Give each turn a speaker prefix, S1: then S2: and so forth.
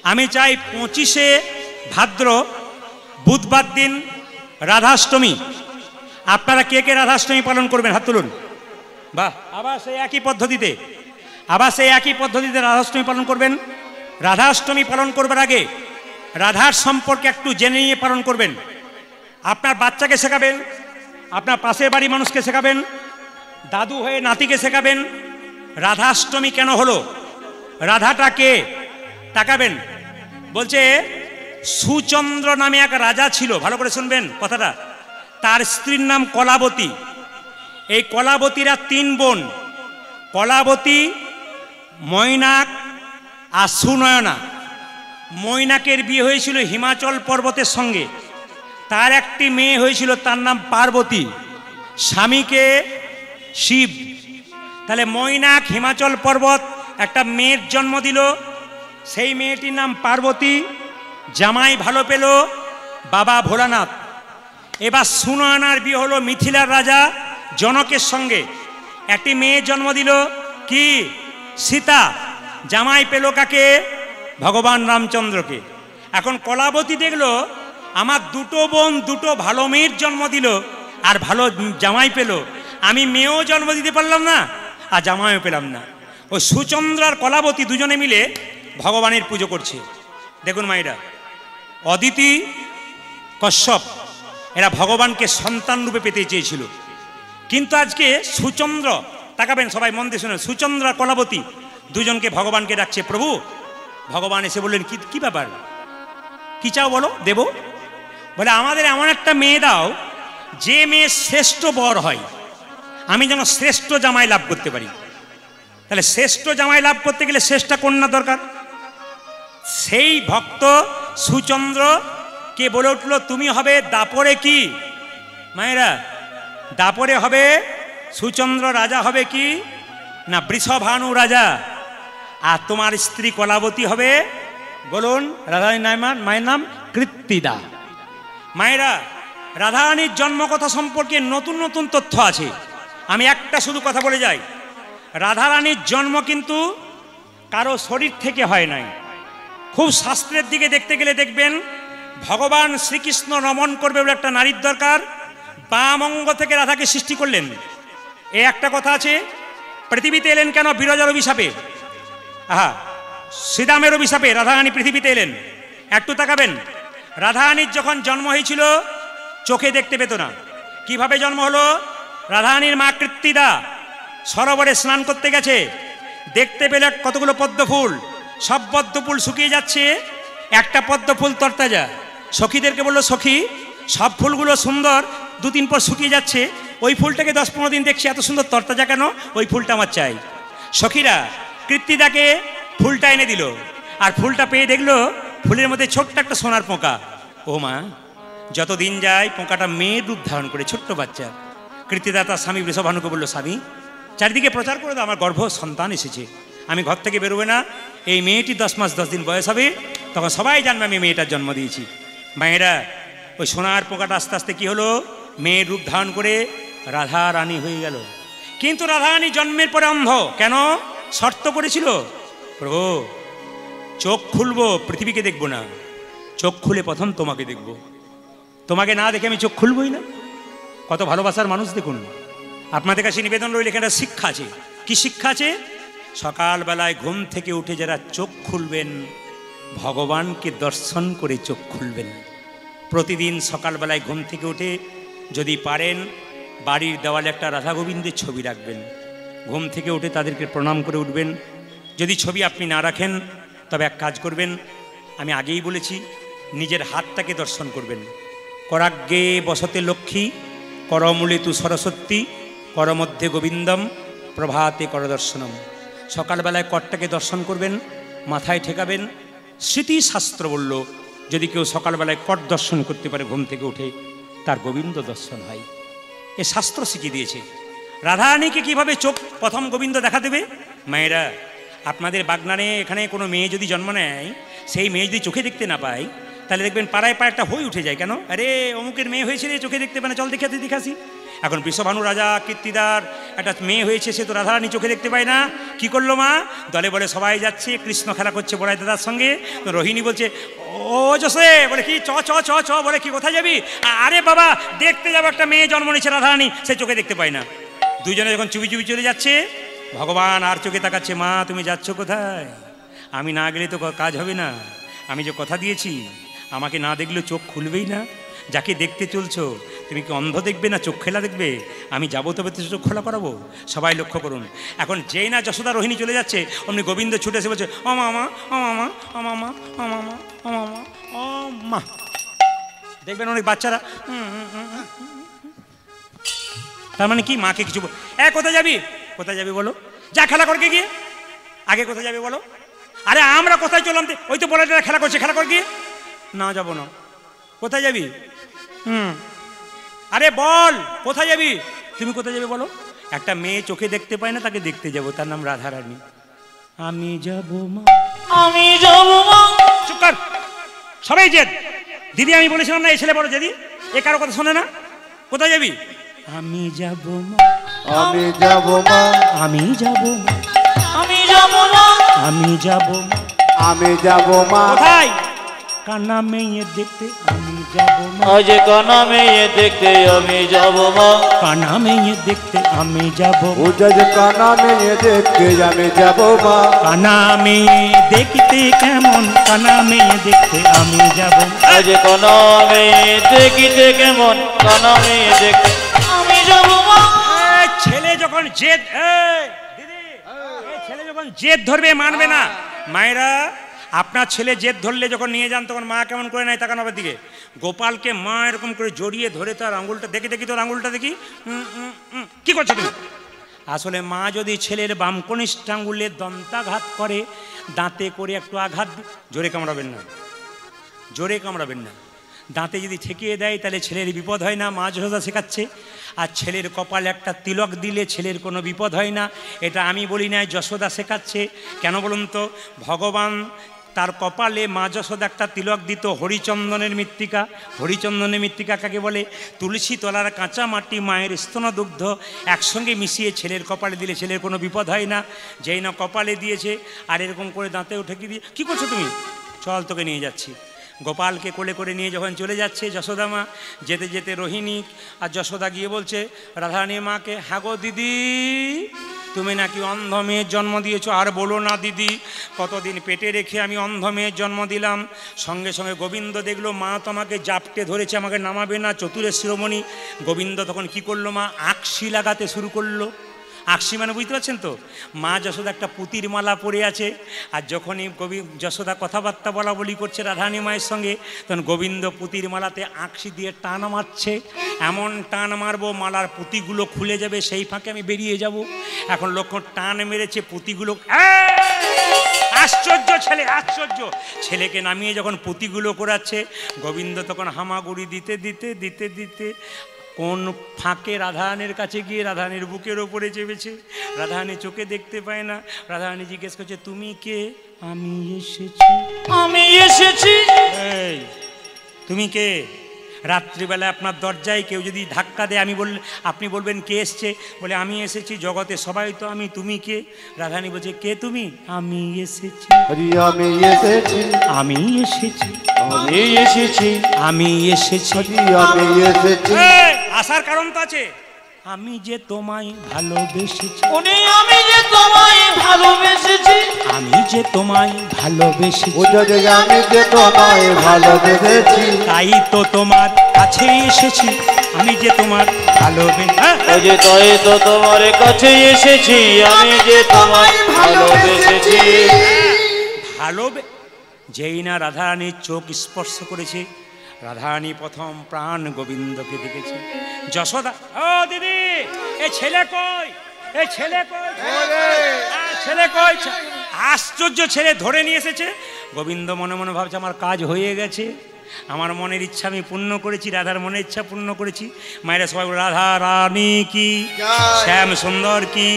S1: আমি চাই 25শে ভাদ্র বুধবার দিন রাধাষ্টমী। আপনারা কে কে রাধাষ্টমী পালন করবেন হাত তুলুন। বাহ, আবার সেই একই পদ্ধতিতে রাধাষ্টমী পালন করবেন। রাধাষ্টমী পালন করবার আগে রাধার সম্পর্কে একটু জেনে নিয়ে পালন করবেন। আপনার বাচ্চাকে শেখাবেন, আপনার পাশের বাড়ির মানুষকে শেখাবেন, দাদু হয়ে নাতিকে শেখাবেন রাধাষ্টমী কেন হলো, রাধাটা কে, তাকাবেন। বলছে সুচন্দ্র নামে এক রাজা ছিল, ভালো করে শুনবেন কথাটা। তার স্ত্রীর নাম কলাবতী। এই কলাবতীরা 3 বোন, কলাবতী, মৈনাক আর সুনয়না। মৈনাকের বিয়ে হয়েছিল হিমাচল পর্বতের সঙ্গে। তার একটি মেয়ে হয়েছিল, তার নাম পার্বতী, স্বামীকে শিব। তাহলে মৈনাক হিমাচল পর্বত একটা মেয়ের জন্ম দিল, সেই মেয়েটির নাম পার্বতী। জামাই ভালো পেল বাবা ভোলানাথ। এবার সুনয়নার বিয়ে হলো মিথিলার রাজা জনকের সঙ্গে, একটি মেয়ে জন্ম দিল কি, সীতা। জামাই পেল কাকে, ভগবান রামচন্দ্রকে। এখন কলাবতী দেখলো আমার 2 বোন 2 ভালো মেয়ের জন্ম দিল আর ভালো জামাই পেল, আমি মেয়েও জন্ম দিতে পারলাম না আর জামাইও পেলাম না। ওই সুচন্দ্র আর কলাবতী দুজনে মিলে ভগবানের পুজো করছে। দেখুন মায়েরা, অদিতি, কশ্যপ এরা ভগবানকে সন্তান রূপে পেতে চেয়েছিল, কিন্তু আজকে সুচন্দ্র, তাকাবেন সবাই মন দিয়ে শুনে, সুচন্দ্র আর কলাবতী দুজনকে ভগবানকে ডাকছে প্রভু। ভগবান এসে বললেন কি ব্যাপার, কি চাও বলো, দেব। বলে আমাদের এমন একটা মেয়ে দাও যে মেয়ে শ্রেষ্ঠ বর হয়, আমি যেন শ্রেষ্ঠ জামাই লাভ করতে পারি। তাহলে শ্রেষ্ঠ জামাই লাভ করতে গেলে শ্রেষ্ঠ কন্যা দরকার। সেই ভক্ত সুচন্দ্র কে বলে উঠলো তুমি হবে দাপরে কি মায়েরা, দাপরে হবে সুচন্দ্র রাজা হবে কি না বৃষভানু রাজা, আর তোমার স্ত্রী কলাবতী হবে, বলুন রাধারানীর মায়ের নাম কৃত্তিদা। মায়েরা, রাধারানীর জন্মকথা সম্পর্কে নতুন নতুন তথ্য আছে। আমি একটা শুধু কথা বলে যাই, রাধারানীর জন্ম কিন্তু কারো শরীর থেকে হয় নাই। খুব শাস্ত্রের দিকে দেখতে গেলে দেখবেন ভগবান শ্রীকৃষ্ণ রমণ করবে বলে একটা নারীর দরকার, বাম অঙ্গ থেকে রাধাকে সৃষ্টি করলেন। এই একটা কথা আছে। পৃথিবীতে এলেন কেন, বিরজার অভিশাপে, শ্রীরামের অভিশাপে রাধারানী পৃথিবীতে এলেন। একটু তাকাবেন, রাধারানীর যখন জন্ম হয়েছিল চোখে দেখতে পেত না। কিভাবে জন্ম হলো, রাধারানীর মা কৃত্তিদা সরোবরে স্নান করতে গেছে, দেখতে পেলে কতগুলো পদ্ম ফুল, সব পদ্ম ফুল শুকিয়ে যাচ্ছে, একটা পদ্ম ফুল তরতাজা। সখীদেরকে বললো সখী সব ফুলগুলো সুন্দর, 2-3 পর শুকিয়ে যাচ্ছে, ওই ফুলটাকে 10-15 দিন দেখছি এত সুন্দর তরতাজা কেন, ওই ফুলটা আমার চাই। সখীরা কৃত্তিদাকে ফুলটা এনে দিল, আর ফুলটা পেয়ে দেখলো ফুলের মধ্যে ছোট্ট একটা সোনার পোকা। ও মা, যত দিন যায় পোকাটা মেয়ের রূপ ধারণ করে, ছোট্ট বাচ্চা। কৃত্তিদা তার স্বামী বৃষভানুকে বললো স্বামী চারিদিকে প্রচার করে দাও, আমার গর্ভ সন্তান এসেছে, আমি ঘর থেকে বেরোবে না, এই মেয়েটি 10 মাস 10 দিন বয়স হবে, তখন সবাই জানবে আমি মেয়েটার জন্ম দিয়েছি। মায়েরা, ওই সোনার পোকাটা আস্তে আস্তে কি হলো, মেয়ের রূপ ধারণ করে রাধা রানী হয়ে গেল। কিন্তু রাধা রানী জন্মের পরে অন্ধ কেন, শর্ত করেছিল প্রভু চোখ খুলবো পৃথিবীকে দেখবো না, চোখ খুলে প্রথম তোমাকে দেখব, তোমাকে না দেখে আমি চোখ খুলবই না। কত ভালোবাসার মানুষ দেখুন। আপনাদের কাছে নিবেদন রইল, এখানে শিক্ষা আছে। কি শিক্ষা আছে, সকালবেলায় ঘুম থেকে উঠে যারা চোখ খুলবেন ভগবানকে দর্শন করে চোখ খুলবেন। প্রতিদিন সকালবেলায় ঘুম থেকে উঠে যদি পারেন বাড়ির দেওয়ালে একটা রাধা গোবিন্দের ছবি রাখবেন, ঘুম থেকে উঠে তাদেরকে প্রণাম করে উঠবেন। যদি ছবি আপনি না রাখেন তবে এক কাজ করবেন, আমি আগেই বলেছি, নিজের হাতটাকে দর্শন করবেন। করাগ্গে বসতে লক্ষ্মী, করমূলে তু সরস্বতী, করমধ্যে গোবিন্দম, প্রভাতে করদর্শনম। সকালবেলায় করটাকে দর্শন করবেন, মাথায় ঠেকাবেন। স্মৃতিশাস্ত্র বলল যদি কেউ সকালবেলায় কর দর্শন করতে পারে ঘুম থেকে উঠে, তার গোবিন্দ দর্শন হয়। এ শাস্ত্র শিখিয়ে দিয়েছে। রাধারানীকে কিভাবে চোখ প্রথম গোবিন্দ দেখা দেবে। মায়েরা, আপনাদের বাগনানে এখানে কোনো মেয়ে যদি জন্ম নেয়, সেই মেয়ে যদি চোখে দেখতে না পায়, তাহলে দেখবেন পাড়ায় পাড়ায় একটা হই উঠে যায়। কেন, আরে অমুকের মেয়ে হয়েছে রে, চোখে দেখতে পায় না, চল দেখে দেখাসি। এখন বৃষভানু রাজা কীর্তিদার একটা মেয়ে হয়েছে, সে তো রাধারানী চোখে দেখতে পায় না। কি করলো মা? দলে বলে সবাই যাচ্ছে, কৃষ্ণ খেলা করছে বড়াই দাদার সঙ্গে। তো রোহিণী বলছে ও জোসে, বলে কি চ চ চ চ, বলে কি কোথায় যাবি? আরে বাবা দেখতে যাবো, একটা মেয়ে জন্ম নিয়েছে রাধারানী, সে চোখে দেখতে পায় না। দুইজনে যখন চুপি চুপি চলে যাচ্ছে, ভগবান আর চোখে তাকাচ্ছে, মা তুমি যাচ্ছ কোথায়? আমি না গেলে তো কাজ হবে না, আমি যে কথা দিয়েছি আমাকে না দেখলে চোখ খুলবেই না। যাকে দেখতে চলছো তুমি কি অন্ধ দেখবে না চোখ খেলা দেখবে? আমি যাবো তবে তো চোখ খোলা করাবো। সবাই লক্ষ্য করুন, এখন যেই না যশোদা রোহিণী চলে যাচ্ছে অমনি গোবিন্দ ছুটে এসে বলছে ও মামা ও মামা ও মামা ও মামা ও মামা ও মা। দেখবেন অনেক বাচ্চারা তার মানে কি মাকে কিছু কোথায় যাবি, কোথায় যাবি বলো, যা খেলা করকে গিয়ে। আগে কোথায় যাবে বলো? আরে আমরা কোথায় চললাম, ওই তো বলে খেলা করছে, খেলা কর গিয়ে। না যাবো না। কোথায় যাবি? আরে বল কোথায় যাবি? তুমি কোথায় যাবে বলো? একটা মেয়ে চোখে দেখতে পায় না, তাকে দেখতে যাবো, তার নাম রাধারানী। আমি যাবো মা, আমি যাবো মা। চুপ কর, সবাই জেদ। দিদি আমি বলেছিলাম না এই ছেলে বড় জেদি, এ কারো কথা শোনে না। কোথায় যাবি? আমি যাবো মা,
S2: আমি যাবো মা,
S1: আমি যাবো মা, আমি যাবো মা, আমি যাবো মা,
S2: আমি যাবো মা।
S1: কোথায়? কানা মেয়ে দেখতে আমি যাবো মা,
S3: আজ কানা মেয়ে দেখতে আমি যাবো মা,
S1: কানা মেয়ে দেখতে আমি যাবো,
S2: উজাজ কানা মেয়ে দেখতে আমি যাবো মা।
S1: কানা মেয়ে দেখতে কেমন, কানা মেয়ে দেখতে আমি যাবো,
S3: আজ কানা মেয়ে দেখিতে কেমন, কানা মেয়ে দেখতে আমি যাবো মা।
S1: ছেলে যখন জেদ, দিদি ছেলে যখন জেদ ধরবে মানবে না। মায়েরা আপনার ছেলে জেদ ধরলে যখন নিয়ে যান তখন মা কেমন করে নেয় তাকান আমার দিকে। গোপালকে মা এরকম করে জড়িয়ে ধরে তার আঙুলটা দেখি, দেখি তোর আঙুলটা দেখি, কি করছো তুমি? আসলে মা যদি ছেলের বাম কনিষ্ঠ আঙুলে দন্তাঘাত করে, দাঁতে করে একটু আঘাত, জোরে কামড়াবেন না, জোরে কামড়াবেন না। দাঁতে যদি ঠেকিয়ে দেয় তাহলে ছেলের বিপদ হয় না, মা যশোদা শেখাচ্ছে। আর ছেলের কপালে একটা তিলক দিলে ছেলের কোনো বিপদ হয় না, এটা আমি বলি না, যশোদা শেখাচ্ছে। কেন বলুন তো? ভগবান তার কপালে মা যশোদা একটা তিলক দিত, হরিচন্দনের মৃত্তিকা। হরিচন্দনের মৃত্তিকা কাকে বলে? তুলসী তলার কাঁচা মাটি, মায়ের স্তন দুগ্ধ একসঙ্গে মিশিয়ে ছেলের কপালে দিলে ছেলের কোনো বিপদ হয় না। যেই না কপালে দিয়েছে আর এরকম করে দাঁতেও ঠেকিয়ে দিয়ে, কী করছো তুমি? চল তোকে নিয়ে যাচ্ছি। গোপালকে কোলে করে নিয়ে যখন চলে যাচ্ছে যশোদা মা, যেতে যেতে রোহিণী আর যশোদা গিয়ে বলছে রাধারানীর মাকে, হ্যাঁ গো দিদি তুমি নাকি অন্ধ মেয়ের জন্ম দিয়েছো। আর বলো না দিদি, কতদিন পেটে রেখে আমি অন্ধ মেয়ের জন্ম দিলাম। সঙ্গে সঙ্গে গোবিন্দ দেখলো মা তোমাকে জাপটে ধরেছে, আমাকে নামাবে না, চতুরের শিরোমণি। গোবিন্দ তখন কি করলো, মা আকশি লাগাতে শুরু করলো। আকশি মানে বুঝতে পারছেন তো? মা যশোদা একটা পুতির মালা পরে আছে, আর যখনই যশোদা কথাবার্তা বলা বলি করছে রাধারানী মায়ের সঙ্গে, তখন গোবিন্দ পুতির মালাতে আকশি দিয়ে টান মারছে। এমন টান মারবো মালার পুঁতিগুলো খুলে যাবে, সেই ফাঁকে আমি বেরিয়ে যাব। এখন লক্ষ্য টান মেরেছে পুঁতিগুলো, আশ্চর্য ছেলে, আশ্চর্য। ছেলেকে নামিয়ে যখন পুঁতিগুলো করাচ্ছে, গোবিন্দ তখন হামাগুড়ি দিতে দিতে দিতে দিতে কোন ফাঁকে রাধারানীর কাছে গিয়ে রাধারানীর বুকের ওপরে চেপেছে। রাধারানী চোখে দেখতে পায় না। রাধারানী জিজ্ঞেস করছে তুমি কে? আমি এসেছি,
S3: আমি এসেছি।
S1: এই তুমি কে? রাত্রিবেলা আপনার দরজায় কেউ যদি ধাক্কা দেয় আপনি বলবেন কে এসছে? বলে আমি এসেছি, জগতে সবাই তো আমি, তুমি কে? রাধারানী বলছে কে তুমি? আমি এসেছি,
S2: আমি এসেছি,
S1: আমি এসেছি,
S3: আমি এসেছি,
S1: আমি এসেছি,
S2: আমি এসেছি।
S1: আসার কারণ তো আছে। আমি যে তোমায় ভালোবেসেছি,
S3: উনি আমি যে তোমায় ভালোবেসেছি,
S1: আমি যে তোমায় ভালোবেসেছি,
S2: উজাজ আমি যে তোমায় ভালোবেসেছি,
S1: তাই তো তোমার কাছে এসেছি। আমি যে তোমার
S3: ওই যে তাই তো তোমার কাছে এসেছি, আমি যে তোমায় ভালোবেসেছি।
S1: যেই না রাধারানীর চোখ স্পর্শ করেছে, রাধারানী প্রথম প্রাণ গোবিন্দকে দেখেছে। যশোদা, ও দিদি এ ছেলে কই, এ ছেলে কই, ছেলে কই? আশ্চর্য, ছেলে ধরে নিয়ে এসেছে। গোবিন্দ মনে মনে ভাবছে আমার কাজ হয়ে গেছে, আমার মনের ইচ্ছা আমি পূর্ণ করেছি, রাধার মনের ইচ্ছা পূর্ণ করেছি। মায়েরা সবাই রাধা রানী কি, শ্যাম সুন্দর কি।